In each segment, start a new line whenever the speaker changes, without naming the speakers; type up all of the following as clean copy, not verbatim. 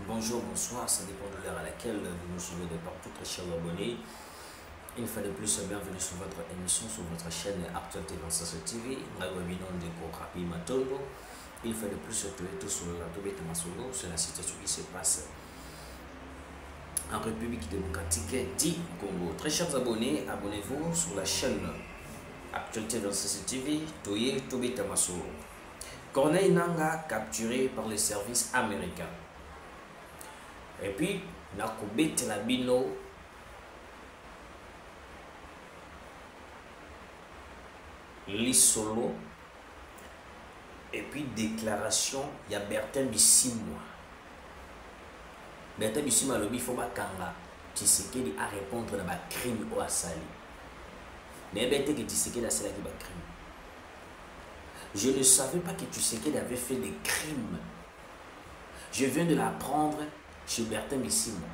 Bonjour, bonsoir, ça dépend de l'heure à laquelle vous nous suivez de partout, très chers abonnés. Une fois de plus, bienvenue sur votre émission, sur votre chaîne Actualité Vincent TV. Une fois de plus, sur la Tobé Tamasolo, sur la situation qui se passe en République démocratique du Congo. Très chers abonnés, abonnez-vous sur la chaîne Actualité Vincent TV, Tobé Tamasolo. Corneille Nangaa capturé par les services américains. Et puis, nakobet la bino lisolo. Et puis, déclaration, il y a Bertin Bisimwa. Bertin Bisimwa, le bifoba kanga. Tshisekedi a répondre à ma crime au Asali. Mais Bertin que Tshisekedi a cela qui va crime. Je ne savais pas que Tshisekedi avait fait des crimes. Je viens de l'apprendre chez Bertin Bisimwa.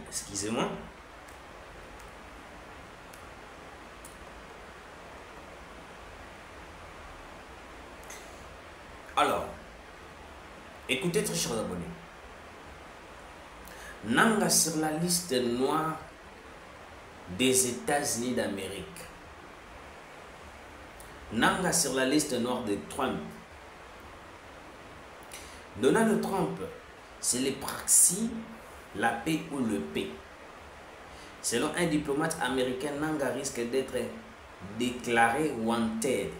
Excusez-moi. Alors, écoutez très chers abonnés. Nangaa sur la liste noire des États-Unis d'Amérique. Nangaa sur la liste noire de Trump. Donald Trump, c'est le praxi, la paix ou le paix. Selon un diplomate américain, Nangaa risque d'être déclaré wanted.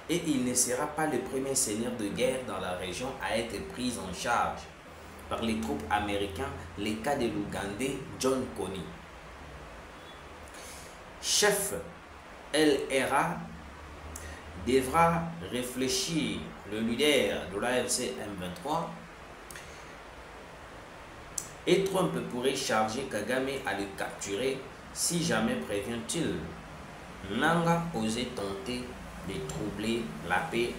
Et il ne sera pas le premier seigneur de guerre dans la région à être pris en charge par les troupes américaines, les cas de l'Ougandais John Kony. Chef LRA devra réfléchir, le leader de l'AFC M23, et Trump pourrait charger Kagame à le capturer si jamais prévient-il. Nangaa osait tenter de troubler la paix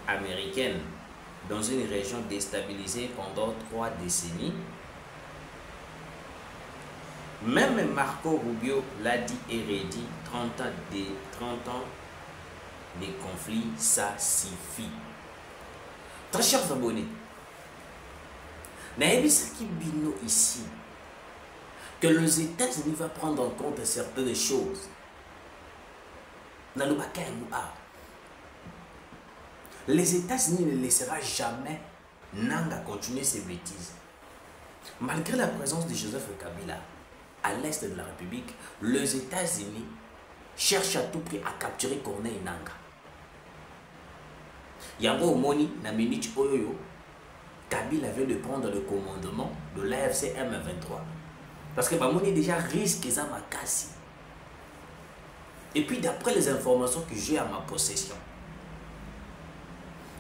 américaine dans une région déstabilisée pendant 3 décennies. Même Marco Rubio l'a dit et redit, 30 ans des conflits, ça suffit. Très chers abonnés, Naebisaki Bino ici, que les États-Unis vont prendre en compte certaines choses. Les États-Unis ne laissera jamais Nangaa continuer ses bêtises. Malgré la présence de Joseph Kabila à l'est de la République, les États-Unis cherchent à tout prix à capturer Corneille Nangaa. Yango Omoni na minute oyo Kabila vient de prendre le commandement de l'AFC M23 parce que Bamoni déjà risque ça makasi. Et puis d'après les informations que j'ai à ma possession,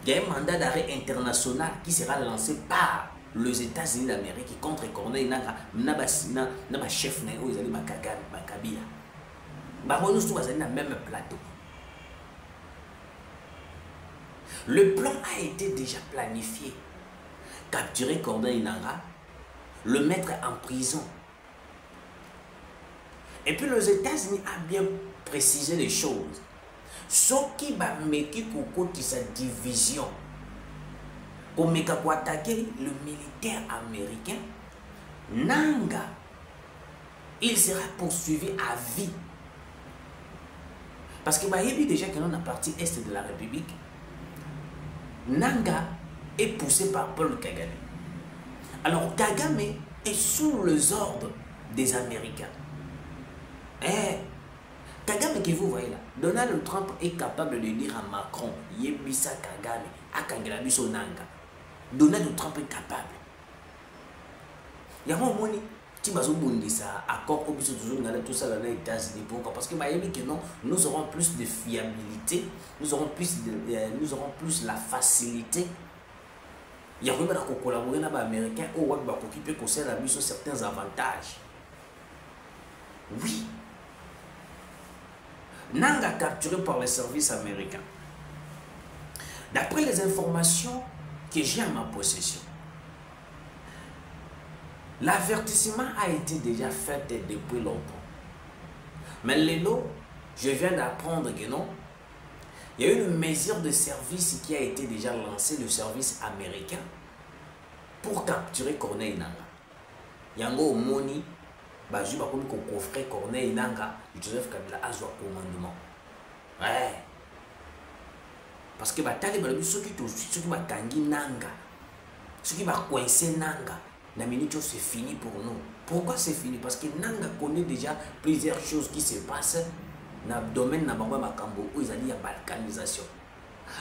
il y a un mandat d'arrêt international qui sera lancé par les États-Unis d'Amérique contre Corneille Nangaa, Naba chef na yo ezali Kabila. Bango tous bazali na même plateau. Le plan a été déjà planifié. Capturer Corneille Nangaa, le mettre en prison. Et puis les États-Unis ont bien précisé les choses. Ce qui va mettre sa division pour attaquer le militaire américain, Nangaa, il sera poursuivi à vie. Parce que déjà que dans la partie est de la République, Nangaa est poussé par Paul Kagame. Alors Kagame est sous les ordres des Américains. Kagame que vous voyez là, Donald Trump est capable de dire à Macron, Yebisa Kagame, Akangela biso Nangaa. Donald Trump est capable. Il y a un moment qui va ça accord au biso tout ça dans les États-Unis. Pourquoi? Parce que que non, nous aurons plus de fiabilité, nous aurons plus la facilité. Il y a vraiment à collaborer avec les Américains ou qui peut concernent certains avantages. Oui. Nangaa capturé par les services américains. D'après les informations que j'ai à ma possession, l'avertissement a été déjà fait depuis longtemps. Mais je viens d'apprendre que non, Il y a eu une mesure de service qui a été déjà lancée, le service américain, pour capturer Corneille Nangaa. Yango Moni, Bazu Bakomi ko coffret Corneille Nangaa, Joseph Kabila a joué commandement. Ouais. Parce que Batali Balabi, ceux qui va tangi Nangaa, ceux qui va coincer Nangaa, la minute c'est fini pour nous. Pourquoi c'est fini? Parce que Nangaa connaît déjà plusieurs choses qui se passent dans le domaine de Makambo où ils ont dit la balkanisation.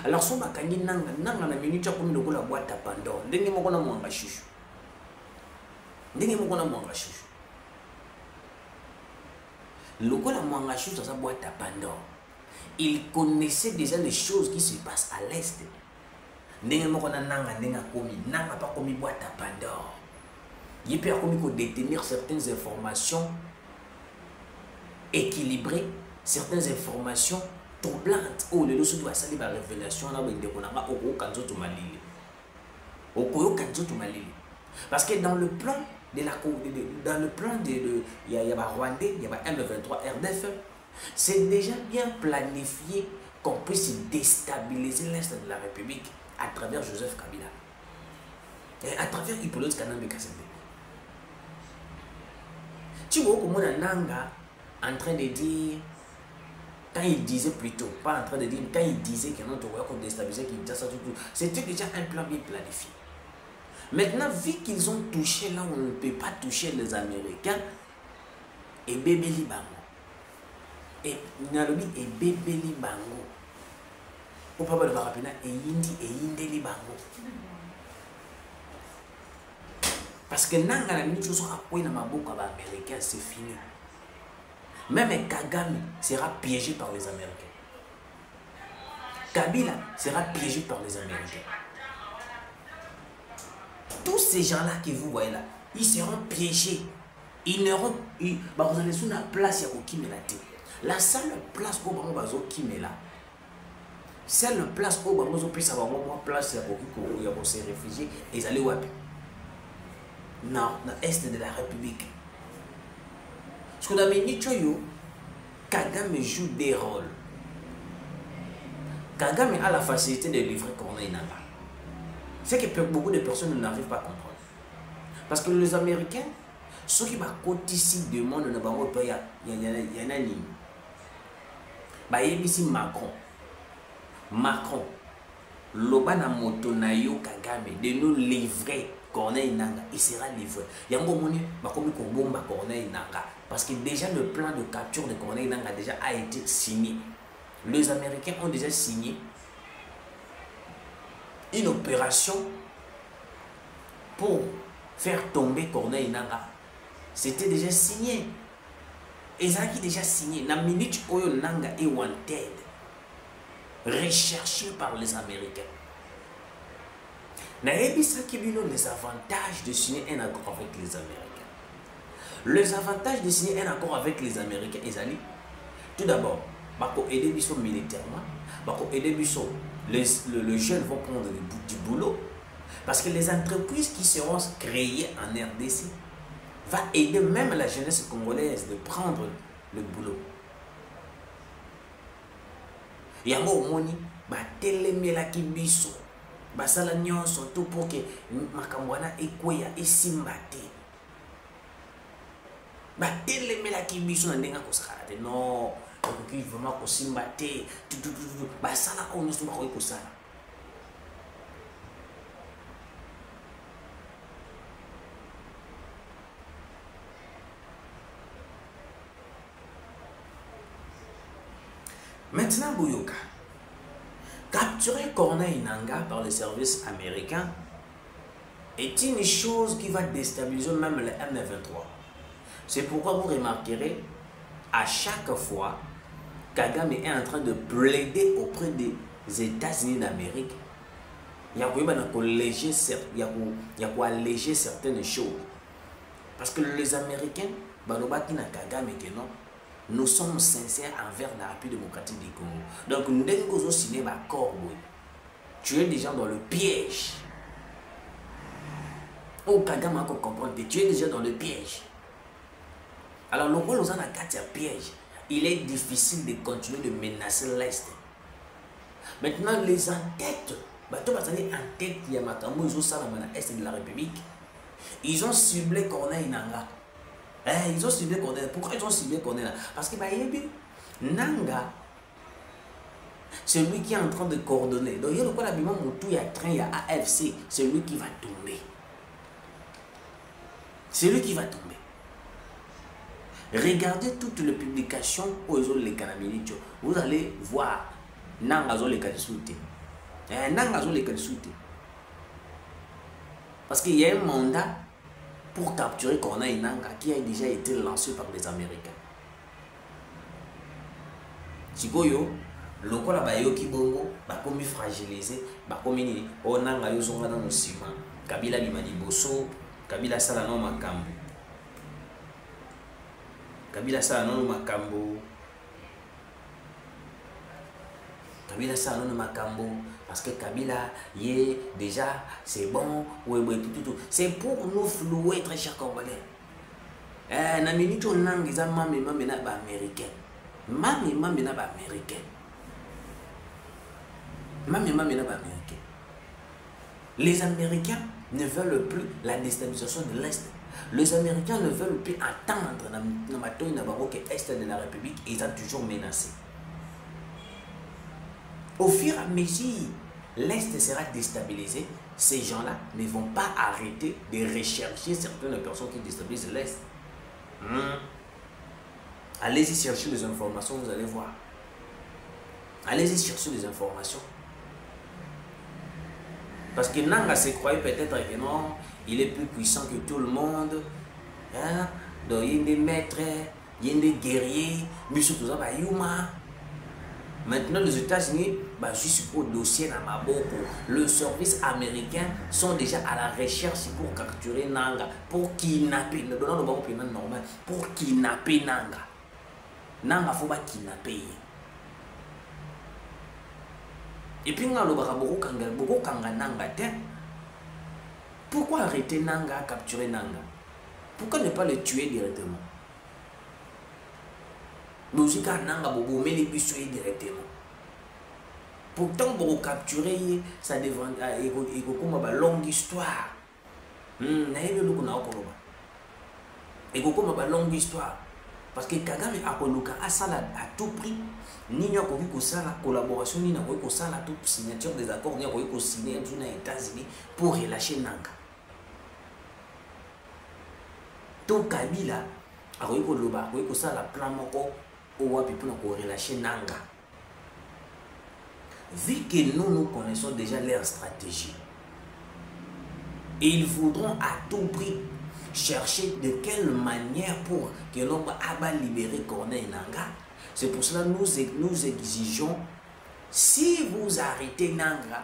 Alors, si on a dit Nangaa, la minute comme le la boîte à Pandore, dengue mo kona mwanga chouchou. Dengue mo kona mwanga chouchou. Le la mwanga chouchou dans sa boîte à Pandore. Il connaissait déjà les choses qui se passent à l'est. Dengue mo kona Nangaa denga komi, Nangaa pas komi boîte à Pandore. Il peut comme détenir certaines informations équilibrées, certaines informations troublantes. Oh, le dossier doit salir la révélation là où il déconnaîtra au kanzo to malili. Au kanzo to malili. Parce que dans le plan de la dans le plan de il y a Rwandais, il y a M23 RDF, c'est déjà bien planifié qu'on puisse déstabiliser l'est de la République à travers Joseph Kabila et à travers Hippolyte Kanambe Kassembe. Tu vois comment Nangaa en train de dire, quand il disait plutôt, pas en train de dire, quand il disait que notre roi qu'on déstabilisait, qu'il disait ça, tout, c'était déjà un plan bien planifié. Maintenant, vu qu'ils ont touché là où on ne peut pas toucher les Américains, et bébé Libango, et Nalobi et bébé Libango, au papa de Barapena, et Yindi Libango. Parce que Nangaa la minute chose à quoi dans ma boucle américain, c'est fini. Même Kagame sera piégé par les Américains. Kabila sera piégé par les Américains. Tous ces gens-là que vous voyez là, ils seront piégés. Ils n'auront... Vous allez sur la place, il y a Okimela. La seule place où vous avez Okimela, c'est la place où vous avez pu avoir une place où vous avez se réfugier et ils allaient où? Non, dans l'est de la République. Parce que dans les Nichoyo, Kagame joue des rôles. Kagame a la facilité de livrer Corneille Nangaa. C'est que beaucoup de personnes n'arrivent pas à comprendre. Parce que les Américains, ceux qui vont côté ici du monde, il y en a ni. Bah, il y a ici Macron. Macron, l'obana moto na yo Kagame de nous livrer Corneille Nangaa, il sera livré. Il y a un moment où bomba Corneille Nangaa. Parce que déjà le plan de capture de Corneille Nangaa déjà a été signé. Les Américains ont déjà signé une opération pour faire tomber Corneille Nangaa. C'était déjà signé. Et ça qui déjà signé. La minute où Nangaa est wanted, recherché par les Américains. Les avantages de signer un accord avec les Américains. Les avantages de signer un accord avec les Américains, tout d'abord, aider Bissot militairement, aider Bissot, les jeunes vont prendre du boulot, parce que les entreprises qui seront créées en RDC vont aider même la jeunesse congolaise de prendre le boulot. Il y a un moment où Bissot. Basala nyonso tout pour que makambwana ekweya esimbate batele mela kibiso na ndenga kosala te non okoki vraiment kosimbate basala ono so bakoki kosala. Maintenant Boyoka, capturer Corneille Nangaa par les services américains est une chose qui va déstabiliser même le M23. C'est pourquoi vous remarquerez, à chaque fois, Kagame est en train de plaider auprès des États-Unis d'Amérique. Il y a alléger certaines choses. Parce que les Américains, nous sommes sincères envers la République démocratique du Congo. Donc nous devons signer un accord. Tu es déjà dans le piège. Oh, Kagame a encore compris. Tu es déjà dans le piège. Alors, le rôle dans un piège, il est difficile de continuer de menacer l'Est. Maintenant, les en-têtes, bateau basali en tête, il y a Makambo, ils ont ça dans l'Est de la République. Ils ont ciblé Corneille Nanga. Ils ont ciblé Corneille. Pourquoi ils ont ciblé Corneille? Parce que Nanga, c'est lui qui est en train de coordonner. Donc, il y a le quoi l'habillement Moutou, il y a train, il y a AFC. C'est lui qui va tomber. C'est lui qui va tomber. Regardez toutes les publications où ils ont les canamilitos. Vous allez voir Nanga zo les Kalisuté. Nanga zo les Kalisuté. Parce qu'il y a un mandat pour capturer Corneille Nanga qui a déjà été lancé par les Américains. Chikoyo, le quoi la qui bongo, bakomi fragilisé, bakomi ni, o Nanga yo zonga dans le ciment, Kabila bimani boso, Kabila sala no makambo. Kabila sala no makambo. Kabila sala no makambo. Parce que Kabila, déjà, c'est bon, tout. C'est pour nous flouer, très chers Congolais. Na minute on a des américains. Les Américains ne veulent plus la déstabilisation de l'Est. Les Américains ne veulent plus attendre que l'Est de la République, ils ont toujours menacé. Au fur et à mesure, l'Est sera déstabilisé. Ces gens-là ne vont pas arrêter de rechercher certaines personnes qui déstabilisent l'Est. Allez-y chercher les informations, vous allez voir. Allez-y chercher les informations. Parce que Nanga se croyait peut-être que non, il est plus puissant que tout le monde. Hein? Donc il y a des maîtres, il y a des guerriers, mais surtout ça, Yuma. Maintenant, les États-Unis, juste au dossier dans ma boque, le service américain sont déjà à la recherche pour capturer Nanga, pour kidnapper, normal, pour kidnapper Nanga. Nanga, il faut pas kidnapper. Et puis, pourquoi arrêter Nanga, capturer Nanga? Pourquoi ne pas le tuer directement? Mais aussi quand Nanga Bobo met les tuer directement. Pourtant, pour capturer, ça devrait être une longue histoire. Il y a une longue histoire. Parce que Kagame a ça à tout prix. Ni n'y a la collaboration, ni n'y a la toute signature des accords, ni n'y a signé aux États-Unis pour relâcher Nanga. Tout Kabila a la plan moko pour relâcher Nanga. Vu que nous connaissons déjà leur stratégie, ils voudront à tout prix chercher de quelle manière pour que l'on va libérer Corneille Nanga. C'est pour cela que nous exigeons, si vous arrêtez Nanga,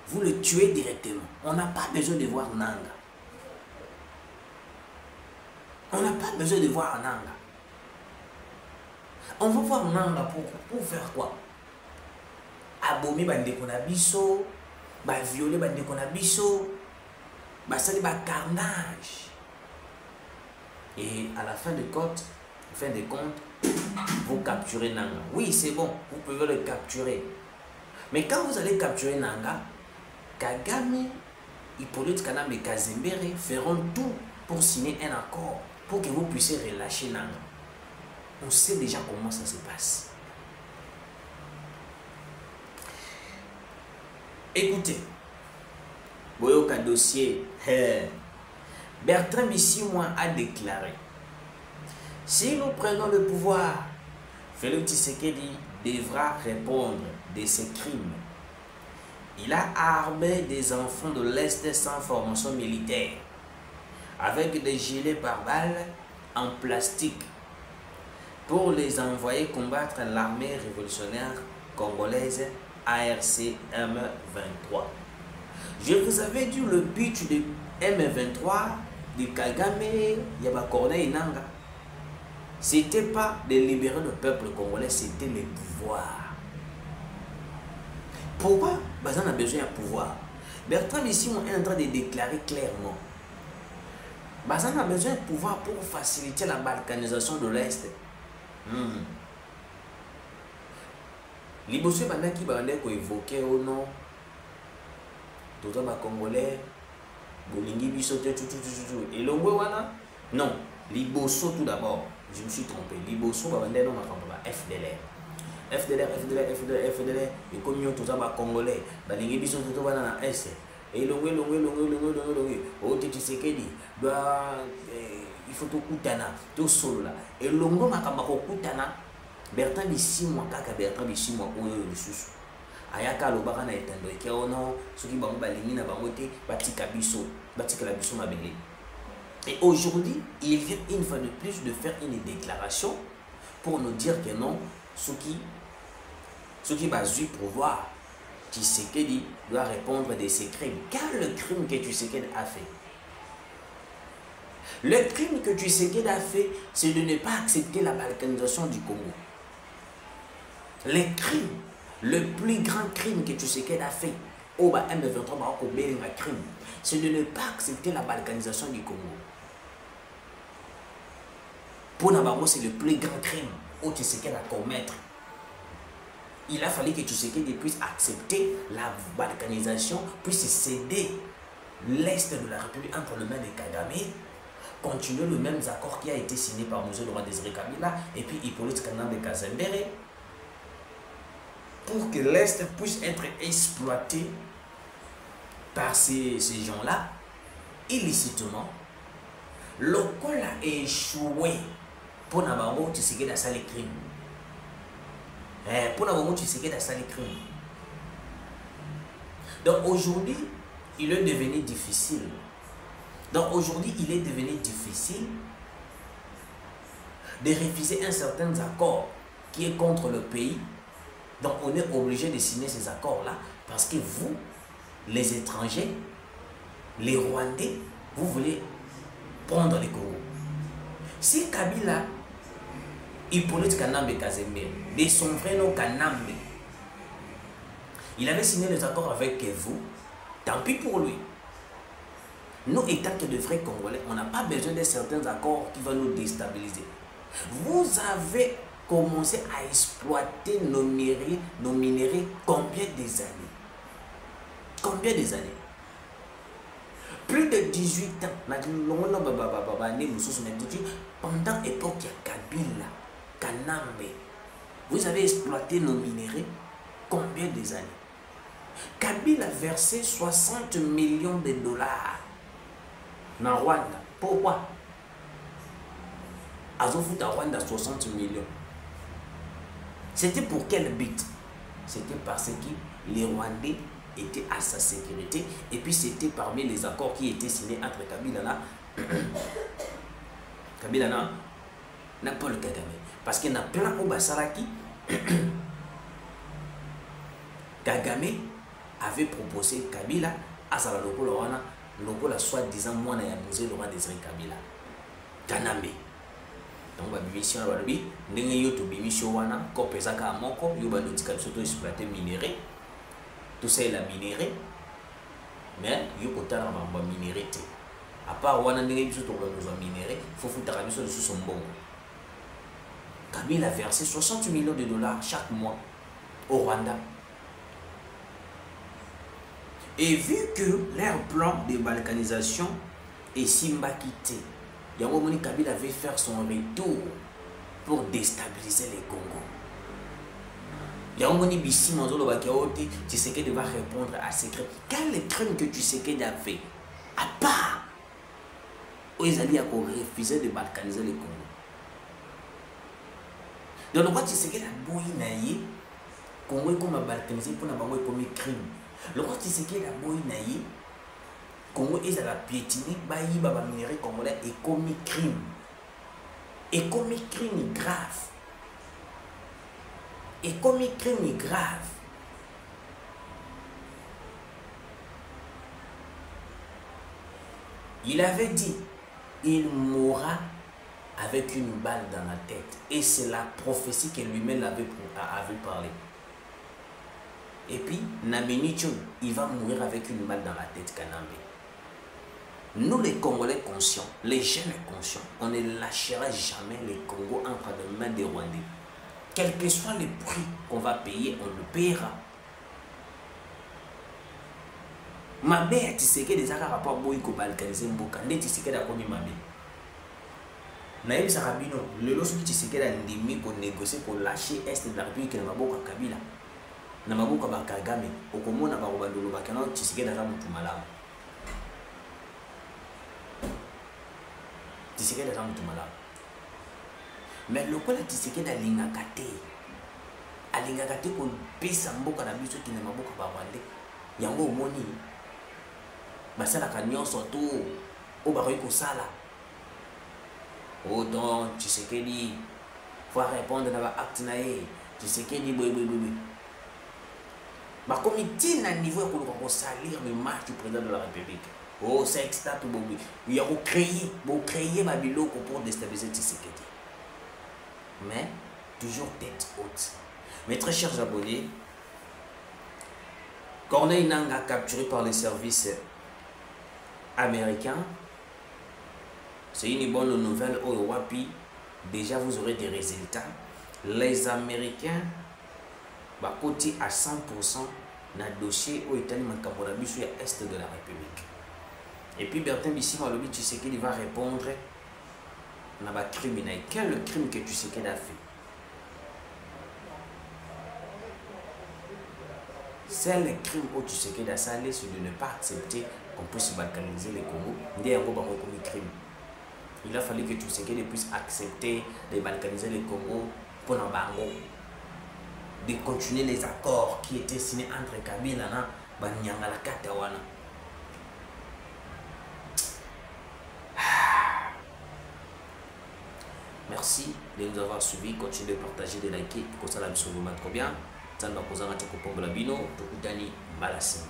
vous le tuez directement. On n'a pas besoin de voir Nanga. On n'a pas besoin de voir Nanga. On va voir Nanga pour faire quoi? Abomi bandeko na biso, violer bandeko na biso, sali carnage. Et à la fin de compte, vous capturez Nanga. Oui, c'est bon, vous pouvez le capturer. Mais quand vous allez capturer Nanga, Kagame, Hippolyte Kanambe et Kazembere feront tout pour signer un accord pour que vous puissiez relâcher Nanga. On sait déjà comment ça se passe. Écoutez, Boyoka dossier, Bertrand Bisimwa a déclaré: si nous prenons le pouvoir, Félix Tshisekedi devra répondre de ses crimes. Il a armé des enfants de l'Est sans formation militaire, avec des gilets pare-balles en plastique, pour les envoyer combattre l'armée révolutionnaire congolaise ARC M23. Je vous avais dit le but de M23, de Kagame, Yaba Corneille Nanga. C'était pas de libérer le peuple congolais, c'était le pouvoir. Pourquoi? Parce qu'on a besoin de pouvoir. Bertrand ici est en train de déclarer clairement. Parce qu'on a besoin de pouvoir pour faciliter la balkanisation de l'Est. Liboso bandaki bande ko évoquer au nom toza ba congolais bolingi biso te tout et longwe wana non liboso tout d'abord je me suis trompé liboso bande non makambo ba FDLR et comme yo toza ba congolais balingi biso to bana na S et longwe o te Tshisekedi doit il faut tout kutana tout solo là et longo makamba ko kutana Bertrand Bisimwa kaka Bertrand Bisimwa oyo lisusu ayaka lobaka na etando ke ono soki bango balingi na bango te batika biso batikala biso mabele. Et aujourd'hui il vient une fois de plus de faire une déclaration pour nous dire que non ce qui bazui pouvoir Tshisekedi doit répondre de ses crimes. Quel le crime que Tshisekedi a fait? Le crime que Tshisekedi a fait, c'est de ne pas accepter la balkanisation du Congo. Le crime, le plus grand crime que Tshisekedi a fait, c'est de ne pas accepter la balkanisation du Congo. Pour Nabango, c'est le plus grand crime que Tshisekedi a commettre. Il a fallu que Tshisekedi puisse accepter la balkanisation, puisse céder l'Est de la République entre les mains de Kagame, continuer le même accord qui a été signé par M. Laurent Désiré Kabila et puis Hippolyte Kagame Kazembere, pour que l'Est puisse être exploité par ces gens-là, illicitement. L'école a échoué pour Nabango Tshisekedi a sali crime. Pour Nabango Tshisekedi a sali crime. Donc aujourd'hui, il est devenu difficile. Donc aujourd'hui, il est devenu difficile de refuser un certain accord qui est contre le pays. Donc on est obligé de signer ces accords-là parce que vous, les étrangers, les Rwandais, vous voulez prendre les Congo. Si Kabila, Hippolyte Kanambe Kazembe, de son vrai nom Kanambe, il avait signé les accords avec vous, tant pis pour lui. Nous, étant que de vrais Congolais, on n'a pas besoin de certains accords qui vont nous déstabiliser. Vous avez commencé à exploiter nos minéraux combien des années? Combien des années? Plus de 18 ans. Pendant l'époque de Kabila, Kanambe, vous avez exploité nos minéraux combien des années? Kabila a versé 60 millions de dollars dans Rwanda. Pourquoi? Azofout à Rwanda 60 millions. C'était pour quel but? C'était parce que les Rwandais étaient à sa sécurité et puis c'était parmi les accords qui étaient signés entre Kabila na Paul Kagame. Parce qu'il y a plein au Basaraki. Kagame avait proposé Kabila à sa lokola soi-disant moi na yabouze Laurent Désiré Kabila. Kanambe. Donc ba bimission ba lobi ndenge yo to bimission wana ko pesaka moko yo ba lotika biso to exploiter minerai. Tout ça est la minerai. Mais yo kotana ba minerai te. À part wana ndenge biso to ba minerai, faut foutre biso sous son bon. Kabila a versé 60 millions de dollars chaque mois au Rwanda. Et vu que leur plan de balkanisation est Simba quitté, Yangomoni Kabila avait faire son retour pour déstabiliser les Congo. Yangomoni Bissi Manzolo Bakiaote, Tshisekedi va répondre à ces crimes. Quel est le crime que Tshisekedi a fait? À part où ils allaient refuser de balkaniser les Congo. Donc, le roi Tshisekedi a beau inaïe, Congo est comme balkanisé pour n'avoir commis crime. Le roi Tshisekedi a beau inaïe, Congo est à la piétiner, baï baba minéré congolais et commis crime. Et commis crime grave. Et commis crime grave. Il avait dit, il mourra avec une balle dans la tête. Et c'est la prophétie que lui-même avait parlé. Et puis, Nabenichon, il va mourir avec une balle dans la tête, Kanambe. Nous, les Congolais conscients, les jeunes conscients, on ne lâchera jamais les Congo entre les mains des Rwandais. Quel que soit le prix qu'on va payer, on le paiera. Ma mère, tu sais que des affaires rapport à Boyko balkaniser Mboka, ne tu sais que d'accord mi mabe. Naïm Sarabino, le lot qui tu sais que l'endémie qu'on négocie pour lâcher est de la République na maboka Kabila. Na maboka Bakagame, au comment na barobandolo bakana tu sais que dans la mutumala. Tu sais que dans la mutumala. Mais le quoi tu sais que dans l'ingakate. Alingakate qu'on pesa mboka na biso qui na maboka barwande. Yango moni. Basala kanyon surtout au baroy kosala. Oh donc tu sais que dit faut répondre dans l'acte naé. Tu sais que dit boy. Ba comité na niveau ko salir le marche du président de la République. Oh c'est extra tout bobi. Il y a créer ma biloko pour déstabiliser Tshisekedi. Mais toujours tête haute. Mes très chers abonnés, Corneille Nangaa capturé par les services américains. C'est une bonne nouvelle au Wapi. Déjà vous aurez des résultats. Les Américains bah côté à 100% dans le dossier au Italie Macabonabi sur l'Est de la République. Et puis Bertin Bissima Lobi, tu sais qu'il va répondre dans le criminel. Quel est le crime que tu sais qu'il a fait? C'est le crime où tu sais qu'il a salé, c'est de ne pas accepter qu'on puisse balkaniser les Congo. Il a fallu que tu sais qu'il puisse accepter de balkaniser les Congo pour l'embargo. De continuer les accords qui étaient signés entre Kabila et Banyangala Katawana. Merci de nous avoir suivis. Continuez de partager, de liker. Comme ça, la mission vous met trop bien. Ça ne va pas vous en bino. Tokutani Malassi.